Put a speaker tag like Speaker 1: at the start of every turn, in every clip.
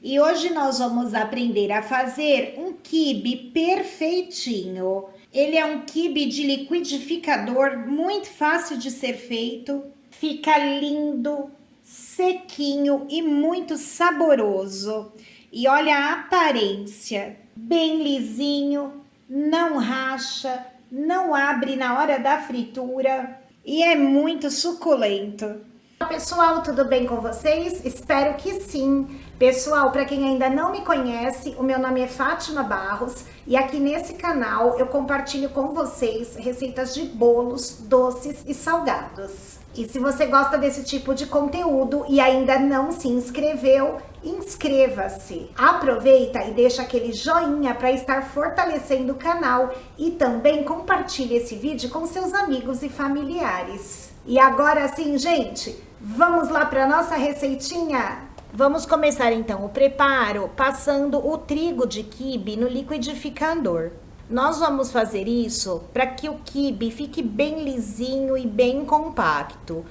Speaker 1: E hoje nós vamos aprender a fazer um quibe perfeitinho. Ele é um quibe de liquidificador, muito fácil de ser feito. Fica lindo, sequinho e muito saboroso. E olha a aparência, bem lisinho, não racha, não abre na hora da fritura e é muito suculento. Olá pessoal, tudo bem com vocês? Espero que sim. Pessoal, para quem ainda não me conhece, o meu nome é Fátima Barros e aqui nesse canal eu compartilho com vocês receitas de bolos, doces e salgados. E se você gosta desse tipo de conteúdo e ainda não se inscreveu, inscreva-se. Aproveita e deixa aquele joinha para estar fortalecendo o canal e também compartilhe esse vídeo com seus amigos e familiares. E agora sim, gente, vamos lá para nossa receitinha? Vamos começar então o preparo passando o trigo de quibe no liquidificador. Nós vamos fazer isso para que o quibe fique bem lisinho e bem compacto.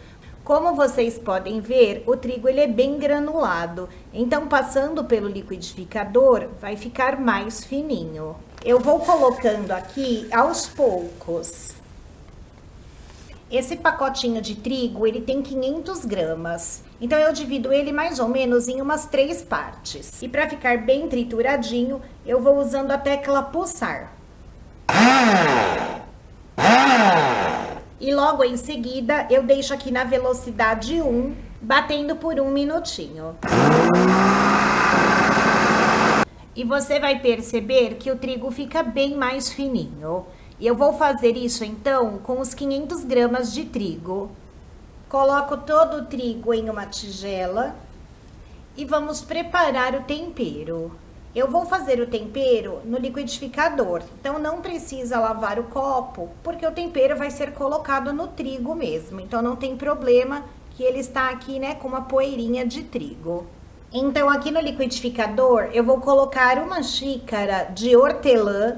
Speaker 1: Como vocês podem ver, o trigo ele é bem granulado, então passando pelo liquidificador vai ficar mais fininho. Eu vou colocando aqui aos poucos. Esse pacotinho de trigo, ele tem 500 gramas. Então, eu divido ele mais ou menos em umas 3 partes. E para ficar bem trituradinho, eu vou usando a tecla pulsar. E logo em seguida, eu deixo aqui na velocidade 1, batendo por 1 minutinho. E você vai perceber que o trigo fica bem mais fininho. E eu vou fazer isso então com os 500 gramas de trigo. Coloco todo o trigo em uma tigela e vamos preparar o tempero. Eu vou fazer o tempero no liquidificador, então não precisa lavar o copo, porque o tempero vai ser colocado no trigo mesmo. Então não tem problema que ele está aqui, né, com uma poeirinha de trigo. Então aqui no liquidificador eu vou colocar uma xícara de hortelã,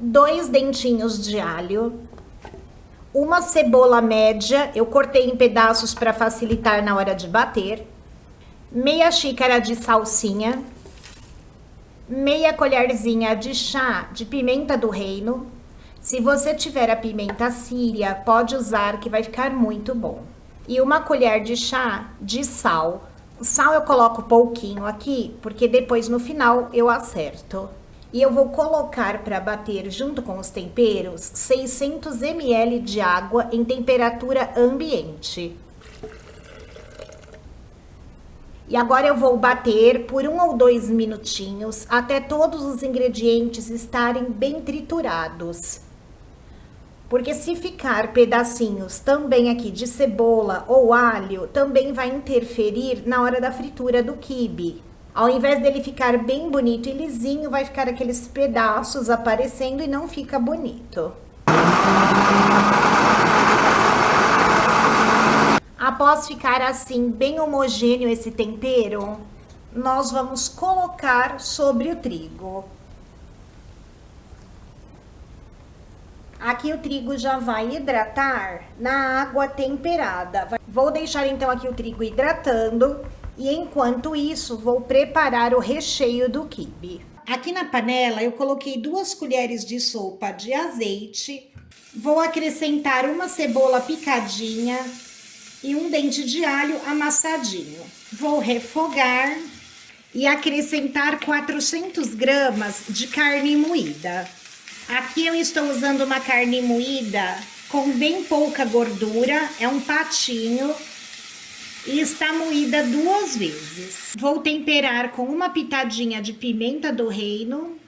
Speaker 1: 2 dentinhos de alho, uma cebola média, eu cortei em pedaços para facilitar na hora de bater, meia xícara de salsinha, meia colherzinha de chá de pimenta do reino. Se você tiver a pimenta síria, pode usar que vai ficar muito bom. E uma colher de chá de sal. O sal eu coloco pouquinho aqui, porque depois no final eu acerto. E eu vou colocar para bater junto com os temperos 600 ml de água em temperatura ambiente. E agora eu vou bater por 1 ou 2 minutinhos até todos os ingredientes estarem bem triturados. Porque se ficar pedacinhos também aqui de cebola ou alho, também vai interferir na hora da fritura do quibe. Ao invés dele ficar bem bonito e lisinho, vai ficar aqueles pedaços aparecendo e não fica bonito. Após ficar assim bem homogêneo esse tempero, nós vamos colocar sobre o trigo. Aqui o trigo já vai hidratar na água temperada. Vou deixar então aqui o trigo hidratando. E enquanto isso, vou preparar o recheio do quibe. Aqui na panela eu coloquei 2 colheres de sopa de azeite. Vou acrescentar uma cebola picadinha e um dente de alho amassadinho. Vou refogar e acrescentar 400 gramas de carne moída. Aqui eu estou usando uma carne moída com bem pouca gordura, é um patinho. E está moída 2 vezes. Vou temperar com uma pitadinha de pimenta do reino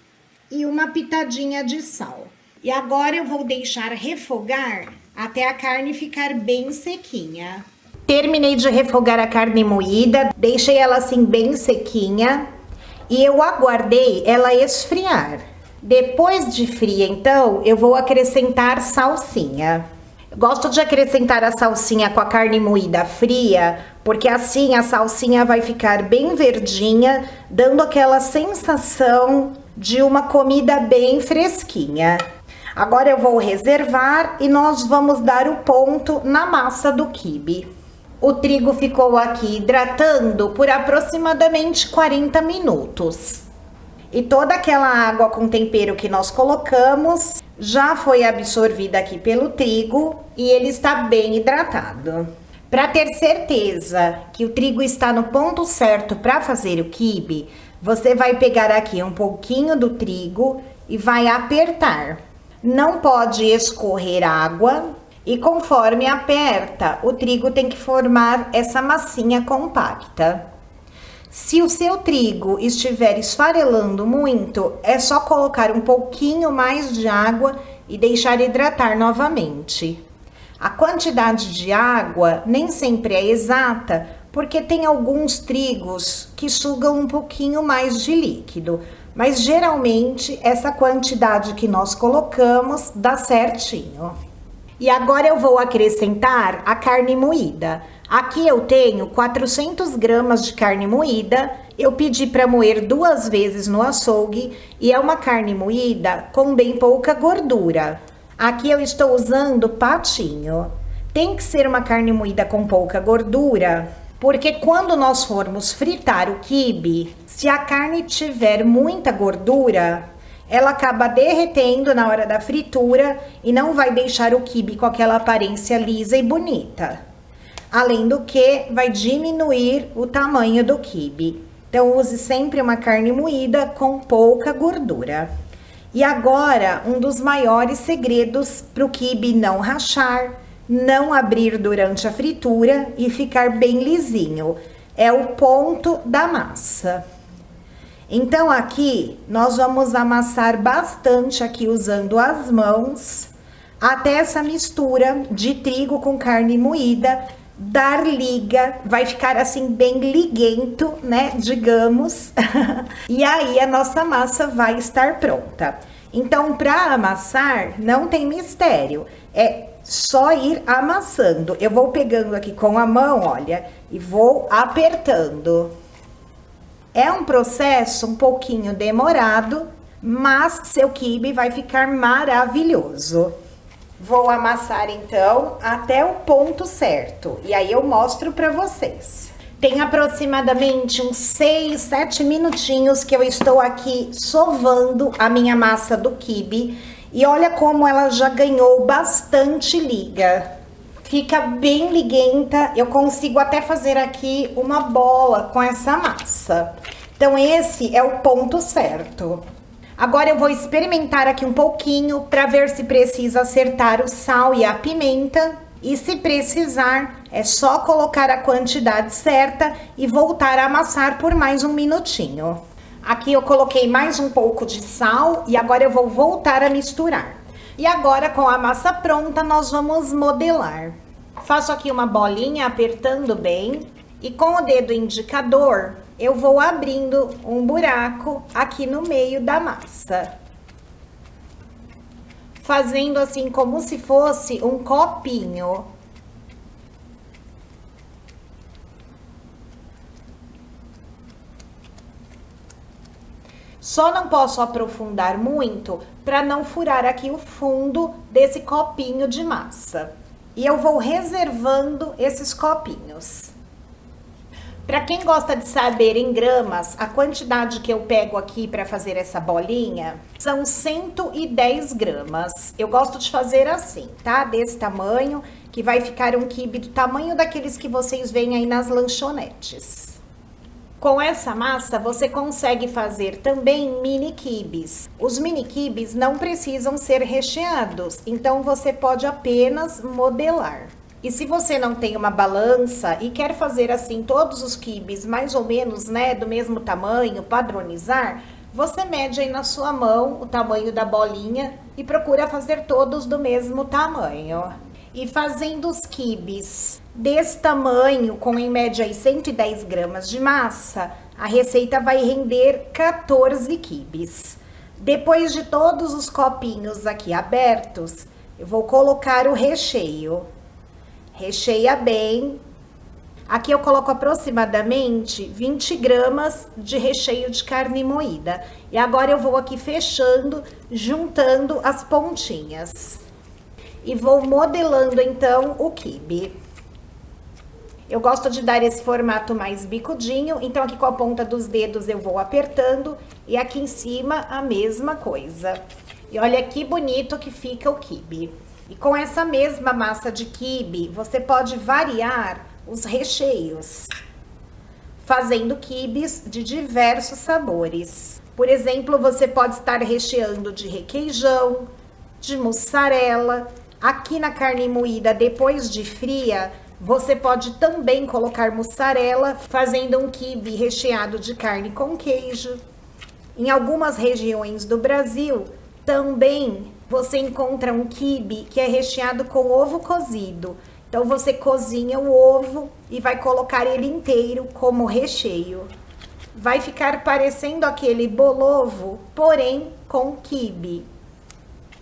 Speaker 1: e uma pitadinha de sal. E agora eu vou deixar refogar até a carne ficar bem sequinha. Terminei de refogar a carne moída, deixei ela assim bem sequinha e eu aguardei ela esfriar. Depois de fria, então, eu vou acrescentar salsinha. Gosto de acrescentar a salsinha com a carne moída fria, porque assim a salsinha vai ficar bem verdinha, dando aquela sensação de uma comida bem fresquinha. Agora eu vou reservar e nós vamos dar o ponto na massa do quibe. O trigo ficou aqui hidratando por aproximadamente 40 minutos. E toda aquela água com tempero que nós colocamos já foi absorvida aqui pelo trigo e ele está bem hidratado. Para ter certeza que o trigo está no ponto certo para fazer o quibe, você vai pegar aqui um pouquinho do trigo e vai apertar. Não pode escorrer água e conforme aperta, o trigo tem que formar essa massinha compacta. Se o seu trigo estiver esfarelando muito, é só colocar um pouquinho mais de água e deixar hidratar novamente. A quantidade de água nem sempre é exata, porque tem alguns trigos que sugam um pouquinho mais de líquido, mas geralmente essa quantidade que nós colocamos dá certinho. E agora eu vou acrescentar a carne moída. Aqui eu tenho 400 gramas de carne moída, eu pedi para moer 2 vezes no açougue e é uma carne moída com bem pouca gordura. Aqui eu estou usando patinho. Tem que ser uma carne moída com pouca gordura, porque quando nós formos fritar o quibe, se a carne tiver muita gordura, ela acaba derretendo na hora da fritura e não vai deixar o quibe com aquela aparência lisa e bonita. Além do que, vai diminuir o tamanho do quibe. Então, use sempre uma carne moída com pouca gordura. E agora, um dos maiores segredos para o quibe não rachar, não abrir durante a fritura e ficar bem lisinho, é o ponto da massa. Então aqui nós vamos amassar bastante aqui usando as mãos, até essa mistura de trigo com carne moída dar liga, vai ficar assim bem liguento, né, digamos. E aí a nossa massa vai estar pronta. Então, para amassar, não tem mistério, é só ir amassando. Eu vou pegando aqui com a mão, olha, e vou apertando. É um processo um pouquinho demorado, mas seu quibe vai ficar maravilhoso. Vou amassar então até o ponto certo e aí eu mostro para vocês. Tem aproximadamente uns 6, 7 minutinhos que eu estou aqui sovando a minha massa do quibe e olha como ela já ganhou bastante liga. Fica bem liguenta, eu consigo até fazer aqui uma bola com essa massa. Então esse é o ponto certo. Agora eu vou experimentar aqui um pouquinho para ver se precisa acertar o sal e a pimenta. E se precisar, é só colocar a quantidade certa e voltar a amassar por mais um minutinho. Aqui eu coloquei mais um pouco de sal e agora eu vou voltar a misturar. E agora com a massa pronta, nós vamos modelar. Faço aqui uma bolinha apertando bem e com o dedo indicador, eu vou abrindo um buraco aqui no meio da massa. Fazendo assim como se fosse um copinho. Só não posso aprofundar muito para não furar aqui o fundo desse copinho de massa. E eu vou reservando esses copinhos. Para quem gosta de saber em gramas, a quantidade que eu pego aqui para fazer essa bolinha são 110 gramas. Eu gosto de fazer assim, tá? Desse tamanho, que vai ficar um quibe do tamanho daqueles que vocês veem aí nas lanchonetes. Com essa massa, você consegue fazer também mini quibes. Os mini quibes não precisam ser recheados, então você pode apenas modelar. E se você não tem uma balança e quer fazer assim todos os quibes mais ou menos, né, do mesmo tamanho, padronizar, você mede aí na sua mão o tamanho da bolinha e procura fazer todos do mesmo tamanho. E fazendo os quibes desse tamanho, com em média aí 110 gramas de massa, a receita vai render 14 quibes. Depois de todos os copinhos aqui abertos, eu vou colocar o recheio. Recheia bem. Aqui eu coloco aproximadamente 20 gramas de recheio de carne moída. E agora eu vou aqui fechando, juntando as pontinhas. E vou modelando então o quibe. Eu gosto de dar esse formato mais bicudinho, então aqui com a ponta dos dedos eu vou apertando e aqui em cima a mesma coisa. E olha que bonito que fica o quibe. E com essa mesma massa de quibe, você pode variar os recheios, fazendo quibes de diversos sabores. Por exemplo, você pode estar recheando de requeijão, de mussarela. Aqui na carne moída, depois de fria, você pode também colocar mussarela, fazendo um quibe recheado de carne com queijo. Em algumas regiões do Brasil, também você encontra um quibe que é recheado com ovo cozido. Então você cozinha o ovo e vai colocar ele inteiro como recheio. Vai ficar parecendo aquele bolovo, porém com quibe.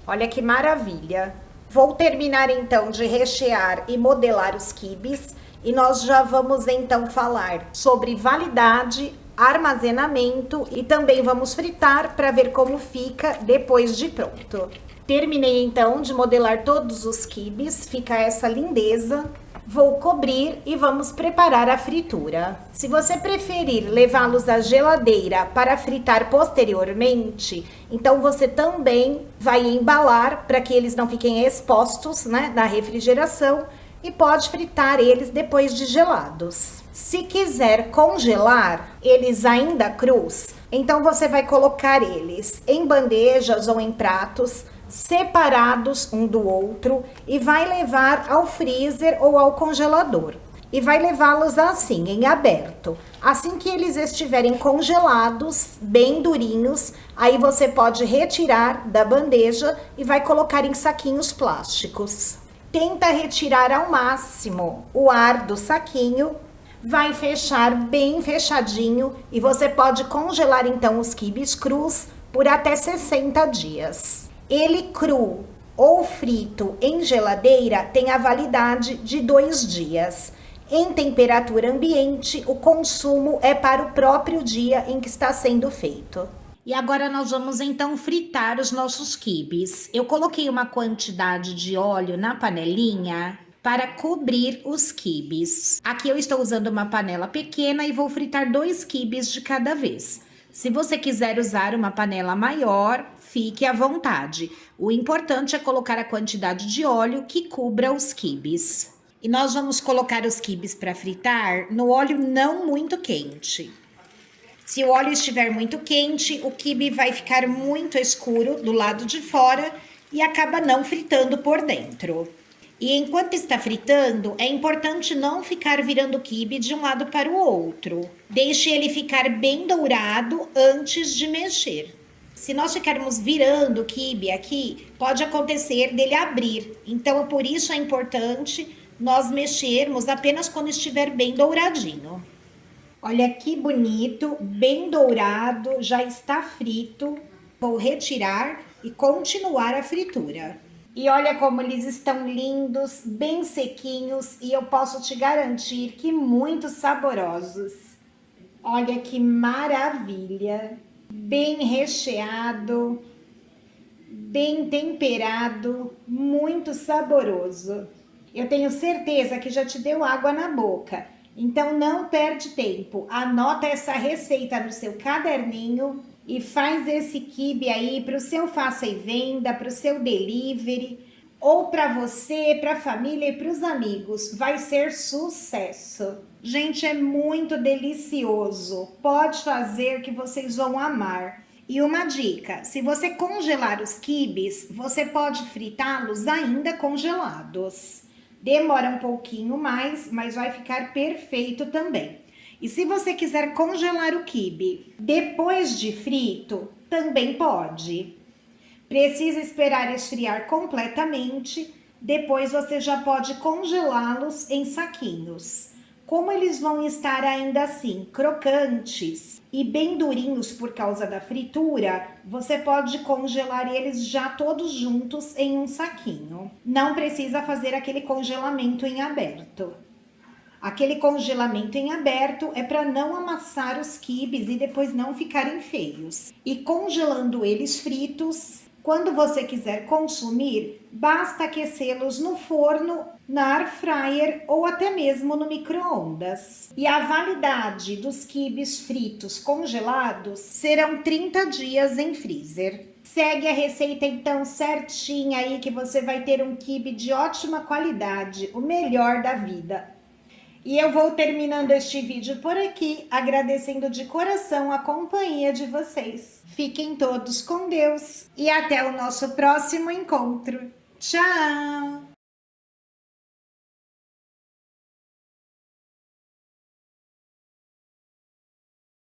Speaker 1: Olha que maravilha! Vou terminar então de rechear e modelar os quibes e nós já vamos então falar sobre validade, armazenamento e também vamos fritar para ver como fica depois de pronto. Terminei então de modelar todos os quibes, fica essa lindeza. Vou cobrir e vamos preparar a fritura. Se você preferir levá-los à geladeira para fritar posteriormente, então você também vai embalar para que eles não fiquem expostos, né, na refrigeração e pode fritar eles depois de gelados. Se quiser congelar eles ainda crus, então você vai colocar eles em bandejas ou em pratos separados um do outro e vai levar ao freezer ou ao congelador. E vai levá-los assim, em aberto. Assim que eles estiverem congelados, bem durinhos, aí você pode retirar da bandeja e vai colocar em saquinhos plásticos. Tenta retirar ao máximo o ar do saquinho, vai fechar bem fechadinho e você pode congelar então os quibes crus por até 60 dias. Ele cru ou frito em geladeira tem a validade de 2 dias. Em temperatura ambiente, o consumo é para o próprio dia em que está sendo feito. E agora nós vamos então fritar os nossos quibes. Eu coloquei uma quantidade de óleo na panelinha para cobrir os quibes. Aqui eu estou usando uma panela pequena e vou fritar 2 quibes de cada vez. Se você quiser usar uma panela maior, fique à vontade. O importante é colocar a quantidade de óleo que cubra os quibes. E nós vamos colocar os quibes para fritar no óleo não muito quente. Se o óleo estiver muito quente, o quibe vai ficar muito escuro do lado de fora e acaba não fritando por dentro. E enquanto está fritando, é importante não ficar virando o quibe de um lado para o outro. Deixe ele ficar bem dourado antes de mexer. Se nós ficarmos virando o quibe aqui, pode acontecer dele abrir. Então, por isso é importante nós mexermos apenas quando estiver bem douradinho. Olha que bonito, bem dourado, já está frito. Vou retirar e continuar a fritura. E olha como eles estão lindos, bem sequinhos e eu posso te garantir que muito saborosos. Olha que maravilha, bem recheado, bem temperado, muito saboroso. Eu tenho certeza que já te deu água na boca, então não perde tempo. Anota essa receita no seu caderninho e faz esse quibe aí para o seu faça e venda, para o seu delivery, ou para você, para a família e para os amigos. Vai ser sucesso. Gente, é muito delicioso. Pode fazer que vocês vão amar. E uma dica, se você congelar os quibes, você pode fritá-los ainda congelados. Demora um pouquinho mais, mas vai ficar perfeito também. E se você quiser congelar o quibe depois de frito, também pode. Precisa esperar esfriar completamente, depois você já pode congelá-los em saquinhos. Como eles vão estar ainda assim crocantes e bem durinhos por causa da fritura, você pode congelar eles já todos juntos em um saquinho. Não precisa fazer aquele congelamento em aberto. Aquele congelamento em aberto é para não amassar os quibes e depois não ficarem feios. E congelando eles fritos, Quando você quiser consumir, basta aquecê-los no forno, na air fryer ou até mesmo no micro-ondas. E a validade dos quibes fritos congelados serão 30 dias em freezer. Segue a receita então certinha aí que você vai ter um quibe de ótima qualidade, o melhor da vida. E eu vou terminando este vídeo por aqui, agradecendo de coração a companhia de vocês. Fiquem todos com Deus e até o nosso próximo encontro. Tchau!